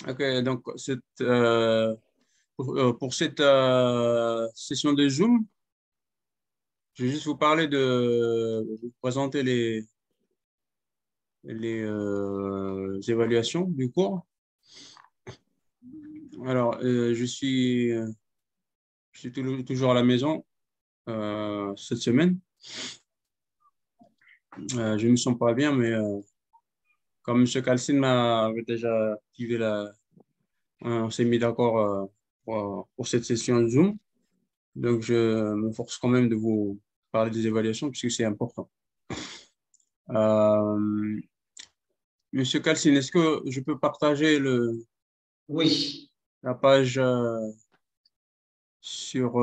Ok, donc pour cette session de Zoom, je vais juste vous parler vous présenter les évaluations du cours. Alors, je suis toujours à la maison cette semaine. Je ne me sens pas bien, mais comme M. Calcine m'avait déjà activé on s'est mis d'accord pour cette session Zoom. Donc, je me force quand même de vous parler des évaluations puisque c'est important. Euh, Monsieur Calcine, est-ce que je peux partager Oui, la page sur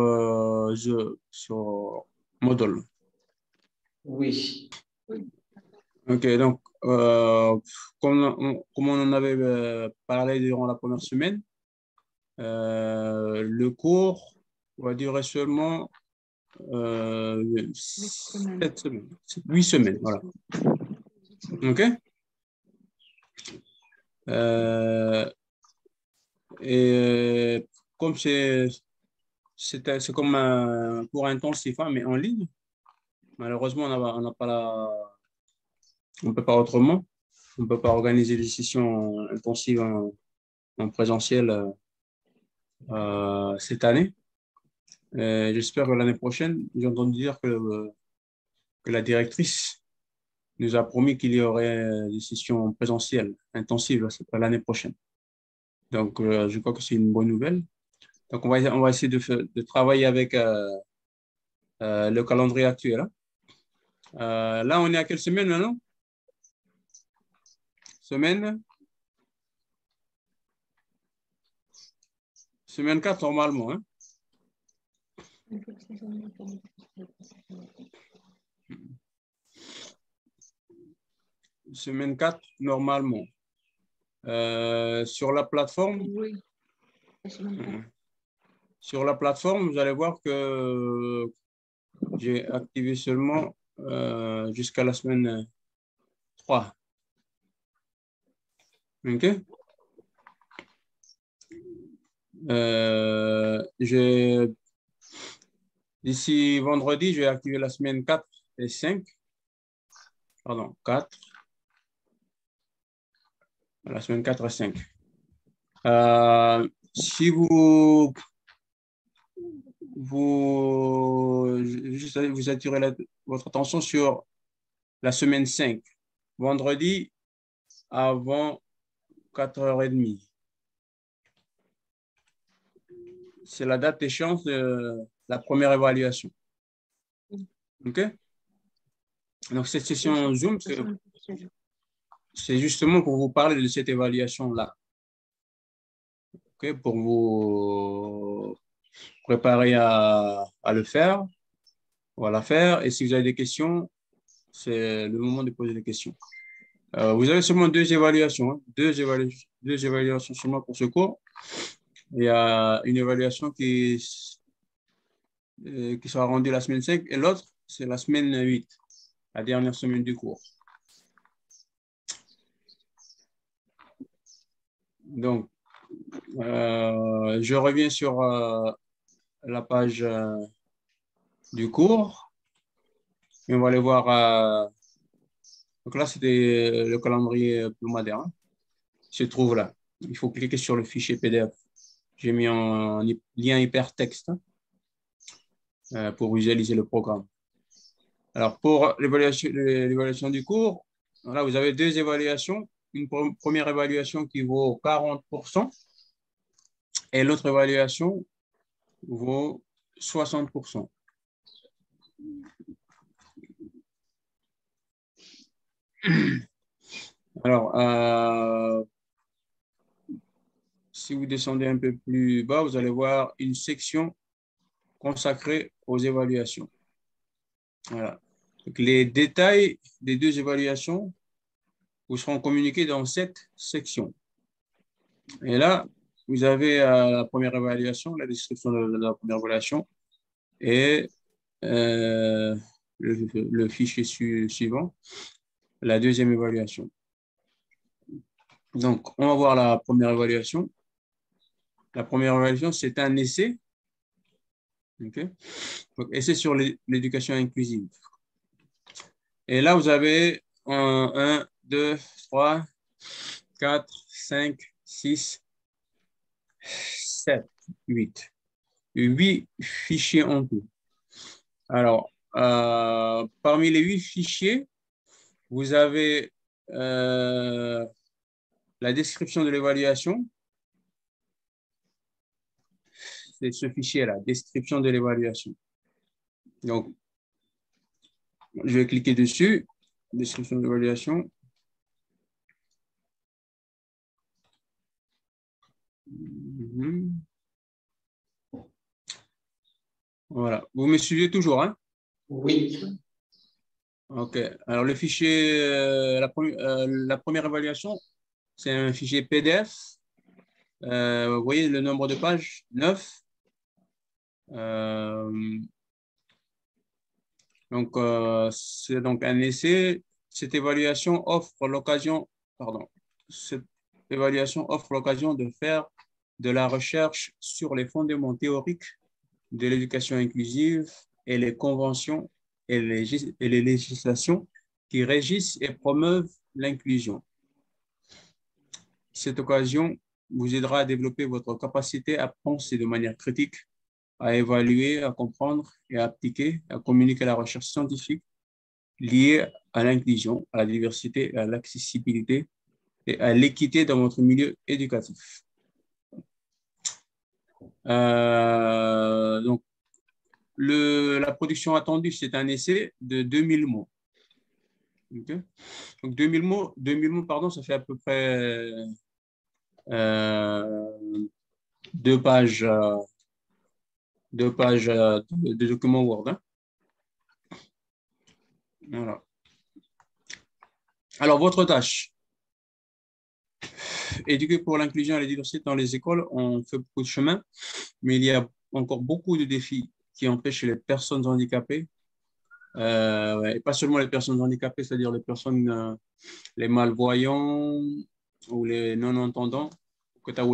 Moodle? oui. Ok, donc, comme on en avait parlé durant la première semaine, le cours va durer seulement 7 semaines, 8 semaines, voilà. Ok? Euh, et comme c'est comme un cours intensif, hein, mais en ligne, malheureusement, on n'a pas on peut pas autrement. On ne peut pas organiser des sessions intensives en présentiel cette année. J'espère que l'année prochaine, j'ai entendu dire que la directrice nous a promis qu'il y aurait des sessions présentielles intensives l'année prochaine. Donc, je crois que c'est une bonne nouvelle. Donc, on va essayer de travailler avec le calendrier actuel, hein. Là, on est à quelle semaine maintenant? Semaine? Semaine 4 normalement, hein. Semaine 4 normalement. Sur la plateforme, Oui, la semaine euh, prochaine. sur la plateforme, vous allez voir que j'ai activé seulement jusqu'à la semaine 3. OK? J'ai D'ici vendredi, je vais activer la semaine 4 et 5. Pardon, 4. La semaine 4 et 5. Si vous attirez votre attention sur la semaine 5, vendredi avant 4h30. C'est la date d'échéance de la première évaluation. OK? Donc, cette session Zoom, c'est justement pour vous parler de cette évaluation-là. OK? Pour vous préparer à le faire, ou à la faire. Et si vous avez des questions, c'est le moment de poser des questions. Vous avez seulement deux évaluations, hein. Deux évaluations seulement pour ce cours. Il y a une évaluation qui sera rendue la semaine 5 et l'autre, c'est la semaine 8, la dernière semaine du cours. Donc, je reviens sur la page du cours et on va aller voir. Donc là, c'était le calendrier hebdomadaire, hein, qui se trouve là. Il faut cliquer sur le fichier PDF. J'ai mis un lien hypertexte, hein, pour visualiser le programme. Alors, pour l'évaluation du cours, voilà, vous avez deux évaluations. Une première évaluation qui vaut 40% et l'autre évaluation vaut 60%. Alors, si vous descendez un peu plus bas, vous allez voir une section consacrée aux évaluations. Voilà. Donc, les détails des deux évaluations vous seront communiqués dans cette section. Et là, vous avez la première évaluation, la description de la première évaluation et euh, le fichier suivant, la deuxième évaluation. Donc, on va voir la première évaluation. La première évaluation, c'est un essai. Okay. Donc, essai sur l'éducation inclusive. Et là, vous avez 1, 2, 3, 4, 5, 6, 7, 8. 8 fichiers en tout. Alors, parmi les 8 fichiers, vous avez la description de l'évaluation. C'est ce fichier-là, description de l'évaluation. Donc, je vais cliquer dessus, description de l'évaluation. Voilà, vous me suivez toujours, hein? Oui. OK. Alors, le fichier, la première évaluation, c'est un fichier PDF. Vous voyez le nombre de pages, 9. Donc, c'est donc un essai. Cette évaluation offre l'occasion, pardon, cette évaluation offre l'occasion de faire de la recherche sur les fondements théoriques de l'éducation inclusive et les conventions et les législations qui régissent et promeuvent l'inclusion. Cette occasion vous aidera à développer votre capacité à penser de manière critique, à évaluer, à comprendre et à appliquer, à communiquer la recherche scientifique liée à l'inclusion, à la diversité, à l'accessibilité et à l'équité dans votre milieu éducatif. Donc, la production attendue, c'est un essai de 2000 mots. Okay. Donc, 2000 mots, pardon, ça fait à peu près 2 pages, de documents Word. Hein. Voilà. Alors, votre tâche. Éduquer pour l'inclusion et la diversité dans les écoles, on fait beaucoup de chemin, mais il y a encore beaucoup de défis qui empêchent les personnes handicapées, et pas seulement les personnes handicapées, c'est-à-dire les personnes, les malvoyants ou les non-entendants, que tu as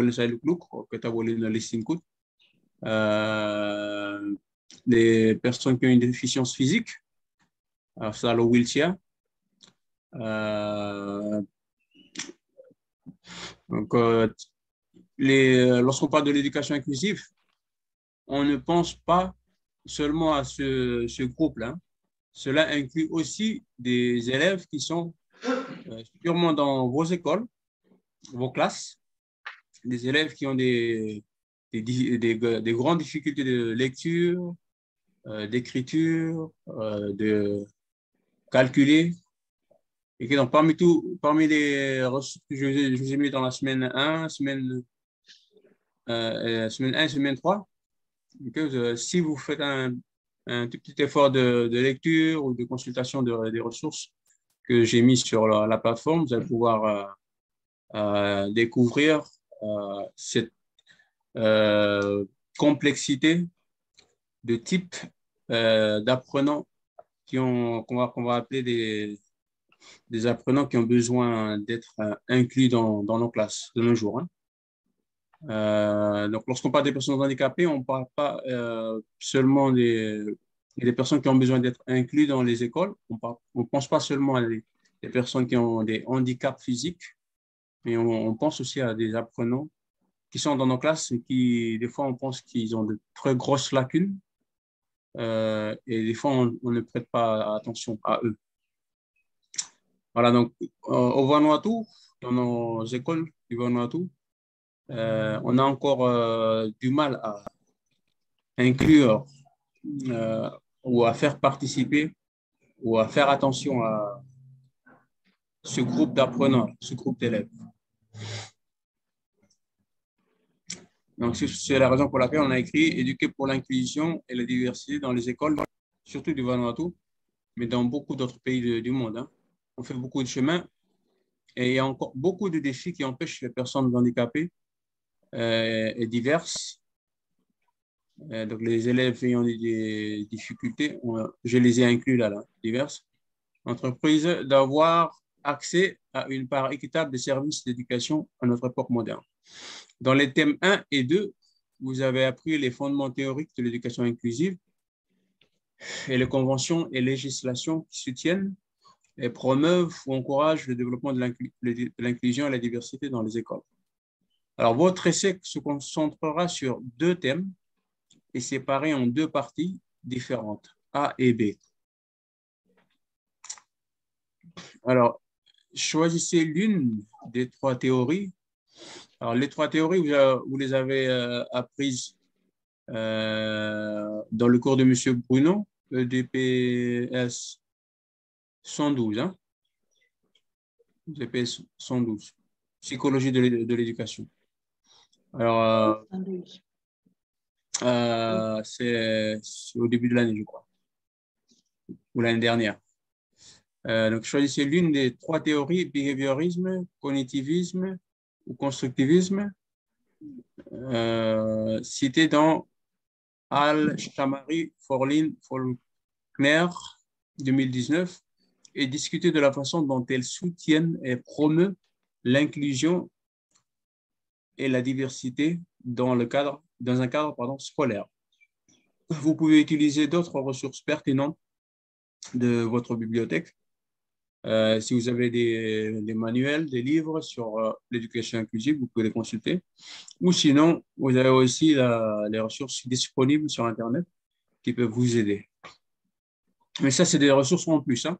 les personnes qui ont une déficience physique, ça le wheelchair. Donc, lorsqu'on parle de l'éducation inclusive, on ne pense pas seulement à ce groupe-là. Cela inclut aussi des élèves qui sont sûrement dans vos écoles, vos classes, des élèves qui ont des grandes difficultés de lecture, d'écriture, de calculer. Et que donc, parmi les ressources que je vous ai mis dans la semaine 1, semaine 1 et semaine 3, que, si vous faites un tout petit effort de lecture ou de consultation des ressources que j'ai mis sur la plateforme, vous allez pouvoir découvrir cette complexité de types d'apprenants qu'on va appeler des apprenants qui ont besoin d'être inclus dans nos classes de nos jours. Hein. Donc, lorsqu'on parle des personnes handicapées, on ne parle pas seulement des personnes qui ont besoin d'être inclus dans les écoles. On pense pas seulement à des personnes qui ont des handicaps physiques, mais on pense aussi à des apprenants qui sont dans nos classes et qui, des fois, on pense qu'ils ont de très grosses lacunes et des fois, on ne prête pas attention à eux. Voilà, donc, au Vanuatu, dans nos écoles du Vanuatu, on a encore du mal à inclure ou à faire participer ou à faire attention à ce groupe d'apprenants, ce groupe d'élèves. Donc, c'est la raison pour laquelle on a écrit Éduquer pour l'inclusion et la diversité dans les écoles, surtout du Vanuatu, mais dans beaucoup d'autres pays du monde. Hein. On fait beaucoup de chemin et il y a encore beaucoup de défis qui empêchent les personnes handicapées et diverses. Donc, les élèves ayant des difficultés, je les ai inclus là, diverses entreprises, d'avoir accès à une part équitable des services d'éducation à notre époque moderne. Dans les thèmes 1 et 2, vous avez appris les fondements théoriques de l'éducation inclusive et les conventions et législations qui soutiennent et promeuvent ou encouragent le développement de l'inclusion et la diversité dans les écoles. Alors, votre essai se concentrera sur deux thèmes et séparés en deux parties différentes, A et B. Alors, choisissez l'une des trois théories. Alors, les trois théories, vous les avez apprises dans le cours de M. Bruno, EDPS 112. Hein? EDPS 112, psychologie de l'éducation. Alors, c'est au début de l'année, je crois, ou l'année dernière. Donc, choisissez l'une des trois théories, behaviorisme, cognitivisme ou constructivisme, citées dans Al-Shamari, Forlin, Faulkner, 2019, et discuter de la façon dont elles soutiennent et promeuvent l'inclusion et la diversité dans un cadre scolaire. Vous pouvez utiliser d'autres ressources pertinentes de votre bibliothèque. Si vous avez des manuels, des livres sur l'éducation inclusive, vous pouvez les consulter. Ou sinon, vous avez aussi les ressources disponibles sur Internet qui peuvent vous aider. Mais ça, c'est des ressources en plus. Hein.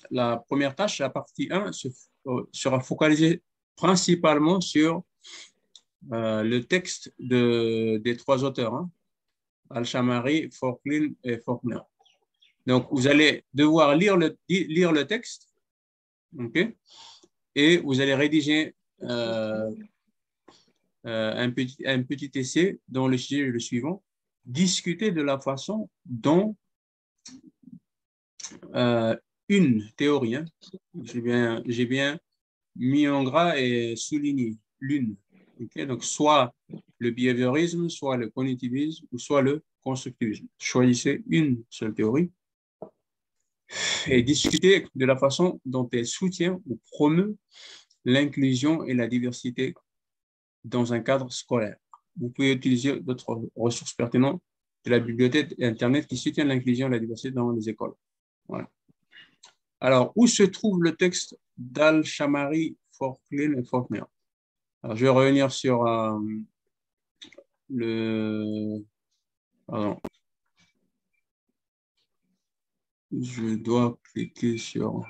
La première tâche, la partie 1, sera focalisée principalement sur le texte des trois auteurs, hein, Al-Shamari, Forklin et Faulkner. Donc, vous allez devoir lire le texte, okay, et vous allez rédiger un petit essai dont le sujet est le suivant. Discuter de la façon dont une théorie, hein, j'ai bien mis en gras et souligné l'une. Okay? Donc, soit le behaviorisme, soit le cognitivisme, ou soit le constructivisme. Choisissez une seule théorie et discuter de la façon dont elle soutient ou promeut l'inclusion et la diversité dans un cadre scolaire. Vous pouvez utiliser d'autres ressources pertinentes de la bibliothèque Internet qui soutiennent l'inclusion et la diversité dans les écoles. Voilà. Alors, où se trouve le texte d'Al-Shamari, Forklin et Faulkner? Alors, je vais revenir sur Pardon. Je dois cliquer sur...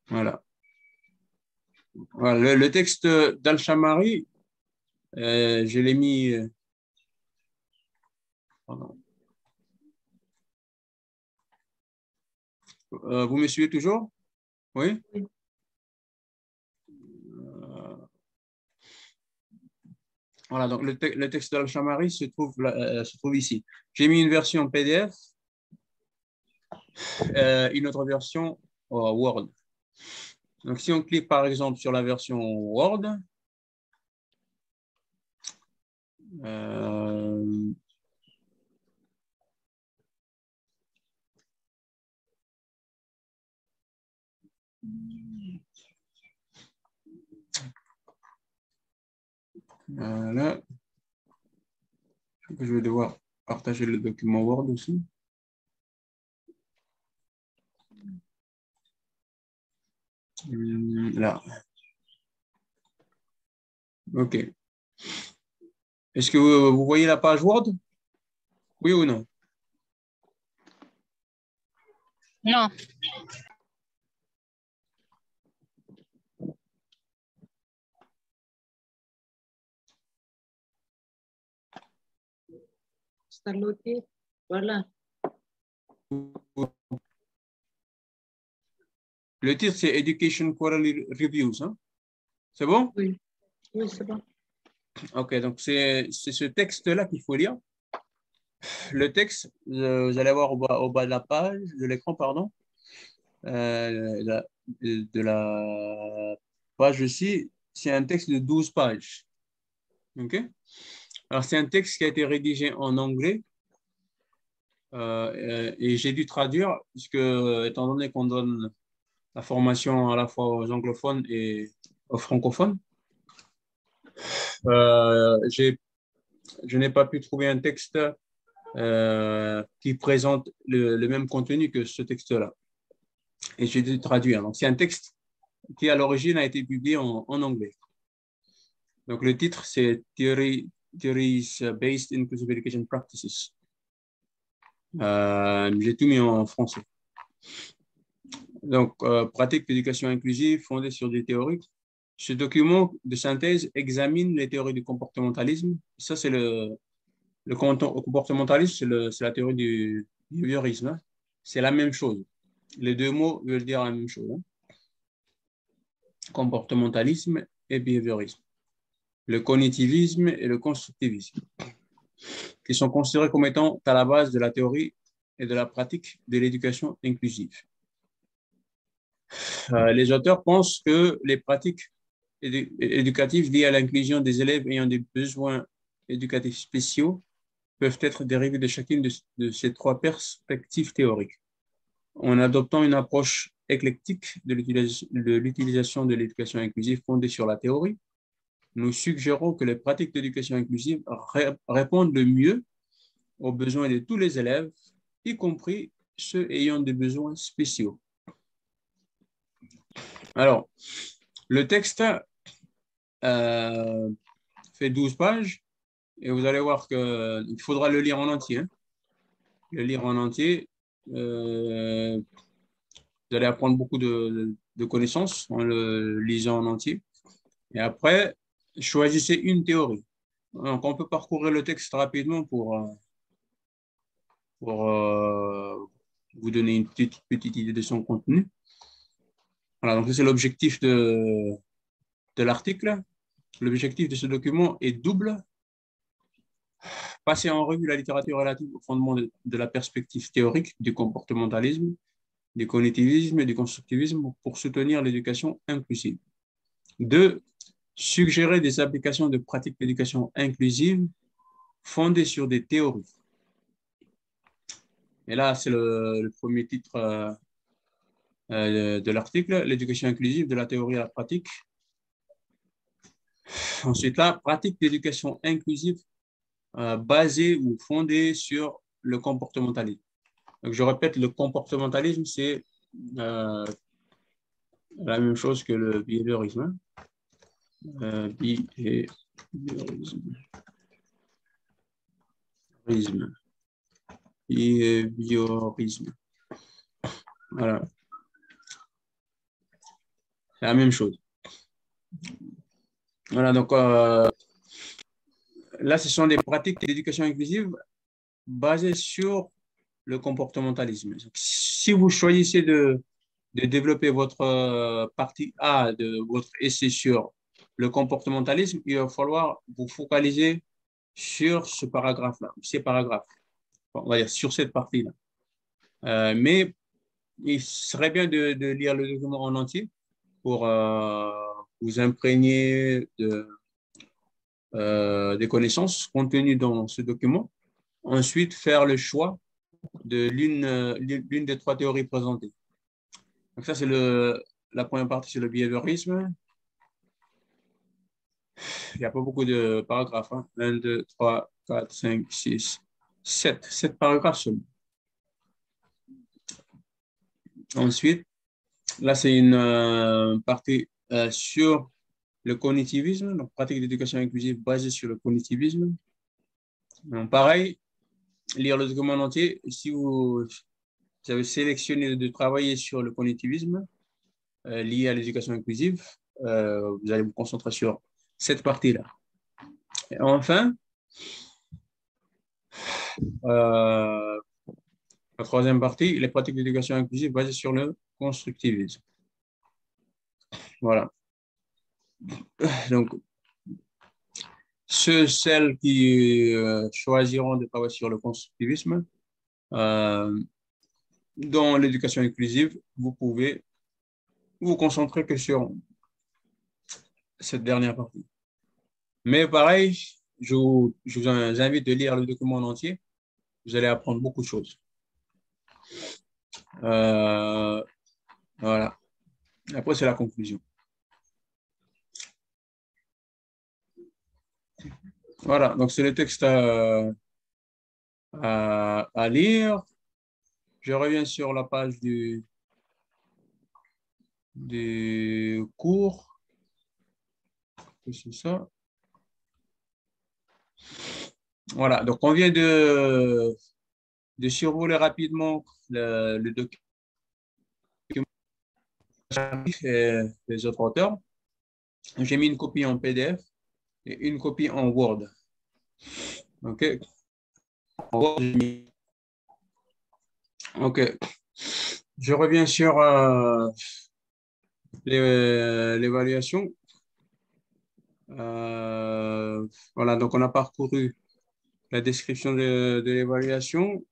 Voilà. Voilà. Le texte d'Al-Shamari, je l'ai mis... Pardon. Vous me suivez toujours? Oui? Oui. Voilà, donc le texte d'Al-Shamari se trouve ici. J'ai mis une version PDF, une autre version Word. Donc, si on clique par exemple sur la version Word, voilà. Je vais devoir partager le document Word aussi. Là. OK. Est-ce que vous voyez la page Word? Oui ou non? Non. Saluté. Voilà. Le titre, c'est Education Quarterly Reviews. Hein? C'est bon? Oui, oui, c'est bon. OK, donc c'est ce texte-là qu'il faut lire. Le texte, vous allez voir au bas de la page, de l'écran, pardon, de la page aussi, c'est un texte de 12 pages. OK? Alors, c'est un texte qui a été rédigé en anglais et j'ai dû traduire, puisque étant donné qu'on donne la formation à la fois aux anglophones et aux francophones, je n'ai pas pu trouver un texte qui présente le même contenu que ce texte-là. Et j'ai dû traduire. Donc, c'est un texte qui, à l'origine, a été publié en anglais. Donc, le titre, c'est Theories-Based Inclusive Education Practices. J'ai tout mis en français. Donc, pratique d'éducation inclusive fondée sur des théories. Ce document de synthèse examine les théories du comportementalisme. Ça, c'est le comportementalisme, c'est la théorie du behaviorisme, hein. C'est la même chose. Les deux mots veulent dire la même chose, hein. Comportementalisme et behaviorisme. Le cognitivisme et le constructivisme, qui sont considérés comme étant à la base de la théorie et de la pratique de l'éducation inclusive. Les auteurs pensent que les pratiques éducatives liées à l'inclusion des élèves ayant des besoins éducatifs spéciaux peuvent être dérivées de chacune de ces trois perspectives théoriques. En adoptant une approche éclectique de l'utilisation de l'éducation inclusive fondée sur la théorie, nous suggérons que les pratiques d'éducation inclusive répondent le mieux aux besoins de tous les élèves, y compris ceux ayant des besoins spéciaux. Alors, le texte fait 12 pages et vous allez voir qu'il faudra le lire en entier, hein. Le lire en entier, vous allez apprendre beaucoup de connaissances en le lisant en entier. Et après, choisissez une théorie. Donc, on peut parcourir le texte rapidement pour vous donner une petite idée de son contenu. Voilà, donc c'est l'objectif de l'article. L'objectif de ce document est double. Passer en revue la littérature relative au fondement de la perspective théorique du comportementalisme, du cognitivisme et du constructivisme pour soutenir l'éducation inclusive. 2. Suggérer des applications de pratiques d'éducation inclusive fondées sur des théories. Et là, c'est le premier titre de l'article, l'éducation inclusive de la théorie à la pratique. Ensuite, là, pratique d'éducation inclusive basée ou fondée sur le comportementalisme. Donc, je répète, le comportementalisme, c'est la même chose que le behaviorisme. Behaviorisme. Voilà. C'est la même chose. Voilà, donc là, ce sont des pratiques d'éducation inclusive basées sur le comportementalisme. Donc, si vous choisissez de développer votre partie A de votre essai sur le comportementalisme, il va falloir vous focaliser sur ce paragraphe-là, ces paragraphes, on va dire sur cette partie-là. Mais il serait bien de lire le document en entier pour vous imprégner des connaissances contenues dans ce document. Ensuite, faire le choix de l'une des trois théories présentées. Donc ça, c'est la première partie sur le behaviorisme. Il n'y a pas beaucoup de paragraphes, hein. 1, 2, 3, 4, 5, 6, 7. 7 paragraphes seulement. Ensuite, là, c'est une partie sur le cognitivisme, donc pratique d'éducation inclusive basée sur le cognitivisme. Donc, pareil, lire le document en entier. Si vous avez sélectionné de travailler sur le cognitivisme lié à l'éducation inclusive, vous allez vous concentrer sur cette partie-là. Et enfin, la troisième partie, les pratiques d'éducation inclusive basées sur le constructivisme. Voilà. Donc, celles qui choisiront de travailler sur le constructivisme, dans l'éducation inclusive, vous pouvez vous concentrer que sur cette dernière partie. Mais pareil, je vous invite de lire le document en entier. Vous allez apprendre beaucoup de choses. Voilà. Après, c'est la conclusion. Voilà, donc c'est le texte à lire. Je reviens sur la page du cours. C'est ça. Voilà, donc on vient de survoler rapidement le document et les autres auteurs. J'ai mis une copie en PDF et une copie en Word. OK. En Word, j'ai mis... OK. Je reviens sur l'évaluation. Voilà, donc on a parcouru la description de l'évaluation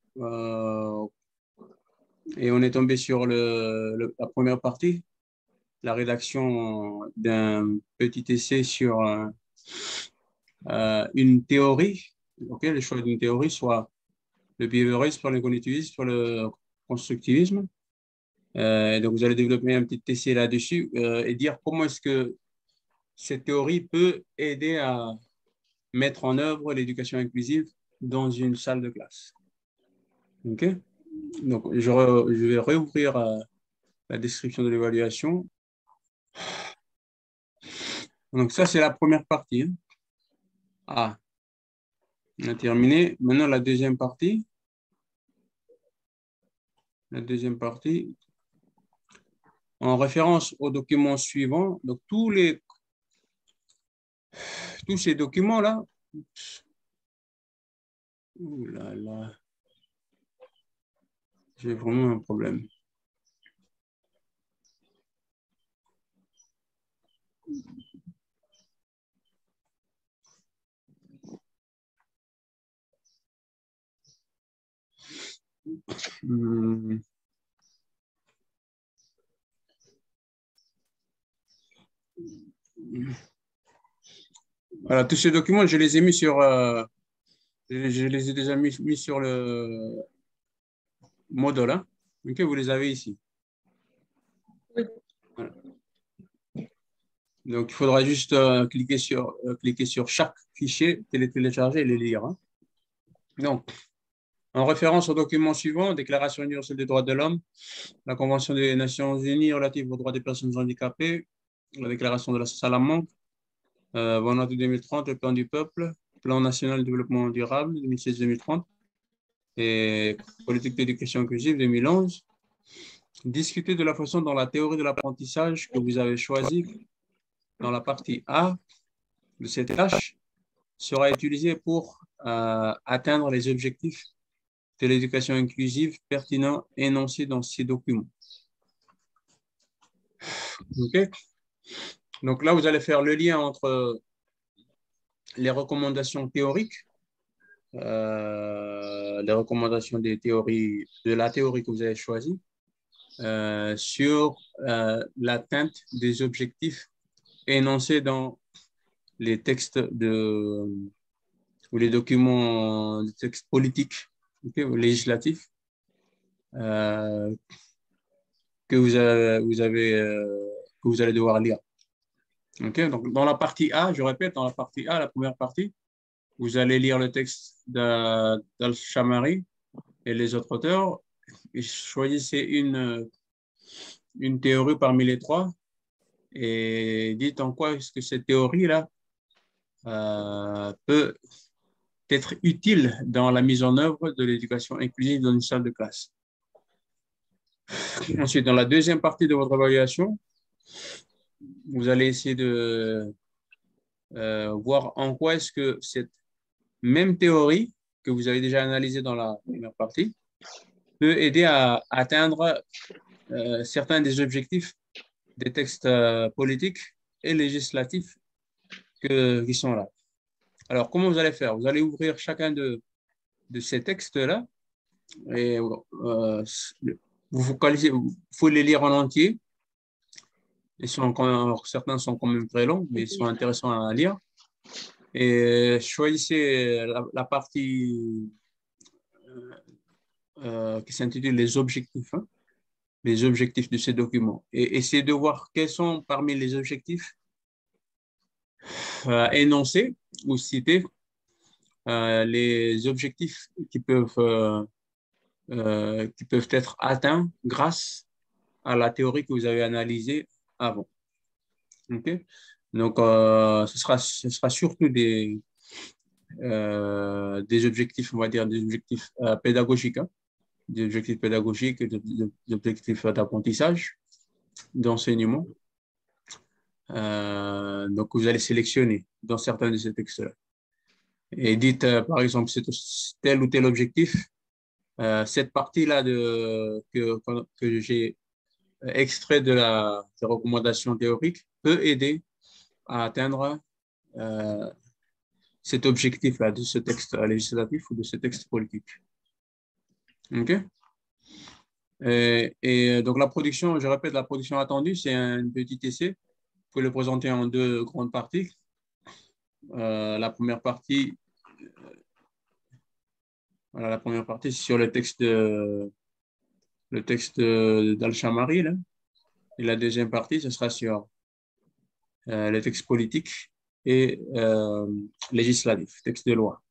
et on est tombé sur la première partie, la rédaction d'un petit essai sur une théorie, okay, le choix d'une théorie, soit le behaviorisme, soit le cognitivisme, soit le constructivisme. Donc, vous allez développer un petit essai là-dessus et dire comment est-ce que cette théorie peut aider à mettre en œuvre l'éducation inclusive dans une salle de classe. OK? Donc, je vais réouvrir la description de l'évaluation. Donc, ça, c'est la première partie. Hein. Ah, on a terminé. Maintenant, la deuxième partie. La deuxième partie. En référence au document suivant, donc tous ces documents-là, ouh là là, j'ai vraiment un problème. Voilà, tous ces documents, je les ai mis sur, je les ai déjà mis sur le Moodle. Hein. OK, vous les avez ici. Voilà. Donc, il faudra juste cliquer sur chaque fichier, télécharger et les lire. Hein. Donc, en référence au document suivant, Déclaration universelle des droits de l'homme, la Convention des Nations Unies relative aux droits des personnes handicapées, la Déclaration de la Salamanque, Vanuatu 2030, le Plan du peuple, Plan national de développement durable 2016-2030 et Politique d'éducation inclusive 2011. Discuter de la façon dont la théorie de l'apprentissage que vous avez choisie dans la partie A de cette tâche sera utilisée pour atteindre les objectifs de l'éducation inclusive pertinents énoncés dans ces documents. OK? Donc là, vous allez faire le lien entre les recommandations théoriques, les recommandations de la théorie que vous avez choisie, sur l'atteinte des objectifs énoncés dans les textes ou les documents de textes politiques, okay, ou législatifs que vous allez devoir lire. Okay? Donc, dans la partie A, je répète, dans la partie A, la première partie, vous allez lire le texte d'Al-Shamari et les autres auteurs et choisissez une théorie parmi les trois et dites en quoi est-ce que cette théorie-là peut être utile dans la mise en œuvre de l'éducation inclusive dans une salle de classe. Ensuite, dans la deuxième partie de votre évaluation, vous allez essayer de voir en quoi est-ce que cette même théorie que vous avez déjà analysée dans la première partie peut aider à atteindre certains des objectifs des textes politiques et législatifs qui sont là. Alors, comment vous allez faire? Vous allez ouvrir chacun de ces textes-là et vous focalisez, faut les lire en entier. Certains sont quand même très longs, mais ils sont intéressants à lire. Et choisissez la partie qui s'intitule les objectifs, hein, les objectifs de ces documents. Et essayez de voir quels sont parmi les objectifs énoncés ou cités les objectifs qui peuvent être atteints grâce à la théorie que vous avez analysée avant. OK? Donc, ce sera surtout des objectifs, on va dire, des objectifs pédagogiques, hein, des objectifs pédagogiques, des objectifs d'apprentissage, d'enseignement. Donc, vous allez sélectionner dans certains de ces textes-là. Et dites, par exemple, c'est tel ou tel objectif. Cette partie-là que j'ai extrait des recommandations théoriques peut aider à atteindre cet objectif-là de ce texte législatif ou de ce texte politique. OK? Et donc, la production, je répète, la production attendue, c'est un petit essai. Vous pouvez le présenter en deux grandes parties. La première partie, voilà, la première partie, c'est sur le texte d'Al-Shamari, là. Et la deuxième partie, ce sera sur les textes politiques et législatifs, textes de loi.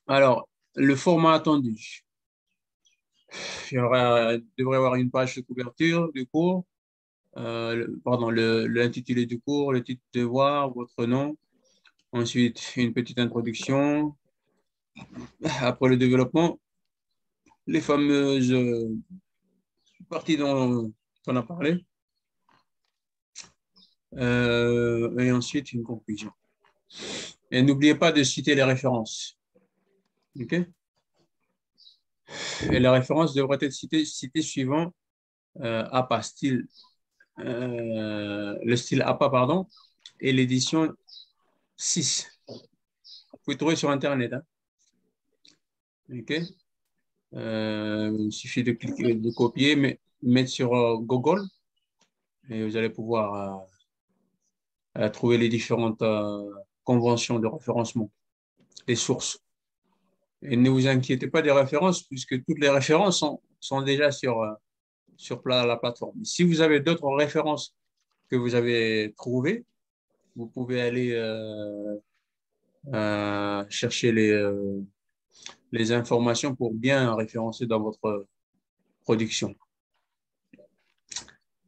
Alors, le format attendu. Il devrait y avoir une page de couverture du cours, l'intitulé du cours, le titre de devoir, votre nom. Ensuite, une petite introduction. Après le développement, les fameuses parties dont on a parlé. Et ensuite, une conclusion. Et n'oubliez pas de citer les références. OK? Et les références devraient être citées suivant APA, le style APA, pardon, et l'édition 6. Vous pouvez trouver sur Internet. Hein? OK? Il suffit de cliquer, de copier, mettre sur Google et vous allez pouvoir trouver les différentes conventions de référencement, les sources. Et ne vous inquiétez pas des références, puisque toutes les références sont déjà sur la plateforme. Si vous avez d'autres références que vous avez trouvées, vous pouvez aller chercher les informations pour bien référencer dans votre production.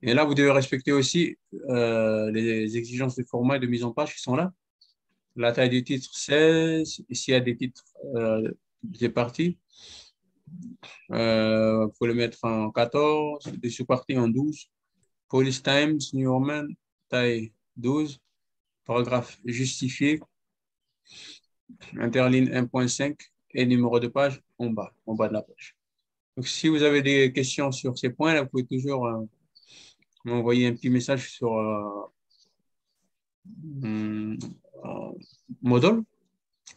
Et là, vous devez respecter aussi les exigences de format et de mise en page qui sont là. La taille du titre, 16. S'il y a des titres des parties, vous pouvez le mettre en 14, des sous-parties en 12. Police Times, New Roman, taille 12. Paragraphe justifié, interligne 1.5 et numéro de page en bas de la page. Donc, si vous avez des questions sur ces points, là, vous pouvez toujours m'envoyer un petit message sur Moodle.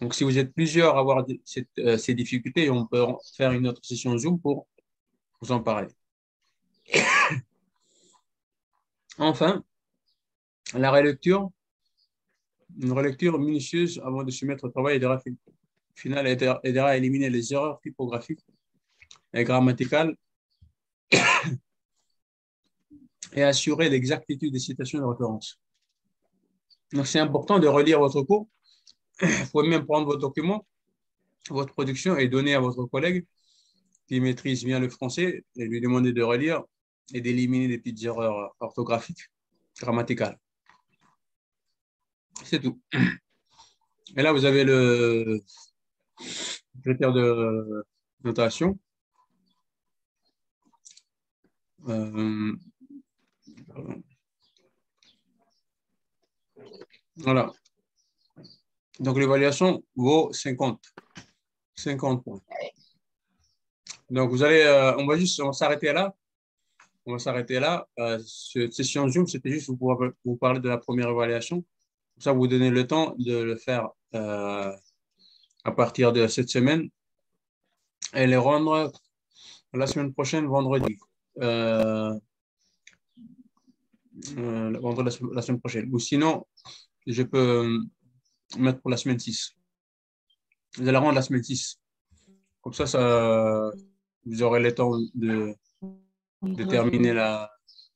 Donc, si vous êtes plusieurs à avoir ces difficultés, on peut faire une autre session Zoom pour vous en parler. Enfin, la relecture. Une relecture minutieuse avant de se mettre au travail aidera à éliminer les erreurs typographiques et grammaticales et assurer l'exactitude des citations de référence. Donc, c'est important de relire votre cours. Vous pouvez même prendre vos documents, votre production et donner à votre collègue qui maîtrise bien le français et lui demander de relire et d'éliminer les petites erreurs orthographiques, grammaticales. C'est tout. Et là, vous avez le critère de notation. Voilà. Donc, l'évaluation vaut 50 points. Donc, on va s'arrêter là. On va s'arrêter là. Cette session Zoom, c'était juste pour vous parler de la première évaluation. Pour ça, vous donnez le temps de le faire à partir de cette semaine et les rendre la semaine prochaine, vendredi. La semaine prochaine. Ou sinon, je peux mettre pour la semaine 6. Vous allez rendre la semaine 6. Comme ça, vous aurez le temps de terminer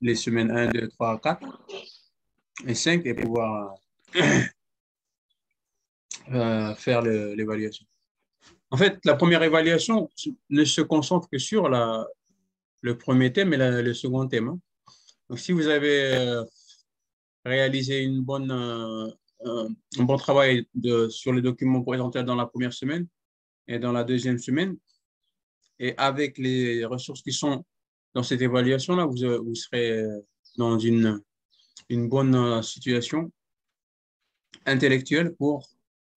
les semaines 1, 2, 3, 4 et 5 et pouvoir faire l'évaluation. En fait, la première évaluation ne se concentre que sur le premier thème et le second thème, hein. Donc, si vous avez réalisé un bon travail sur les documents présentés dans la première semaine et dans la deuxième semaine, et avec les ressources qui sont dans cette évaluation-là, vous serez dans une bonne situation intellectuelle pour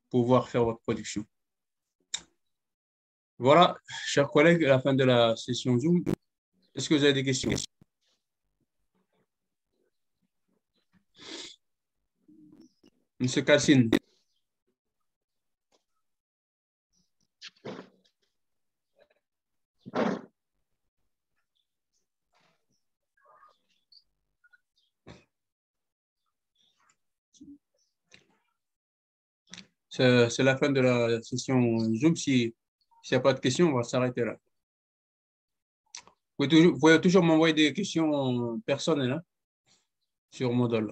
pouvoir faire votre production. Voilà, chers collègues, à la fin de la session Zoom, est-ce que vous avez des questions? Monsieur Cassine. C'est la fin de la session Zoom. S'il n'y a pas de questions, on va s'arrêter là. Vous pouvez toujours m'envoyer des questions personnelles, hein, sur Moodle.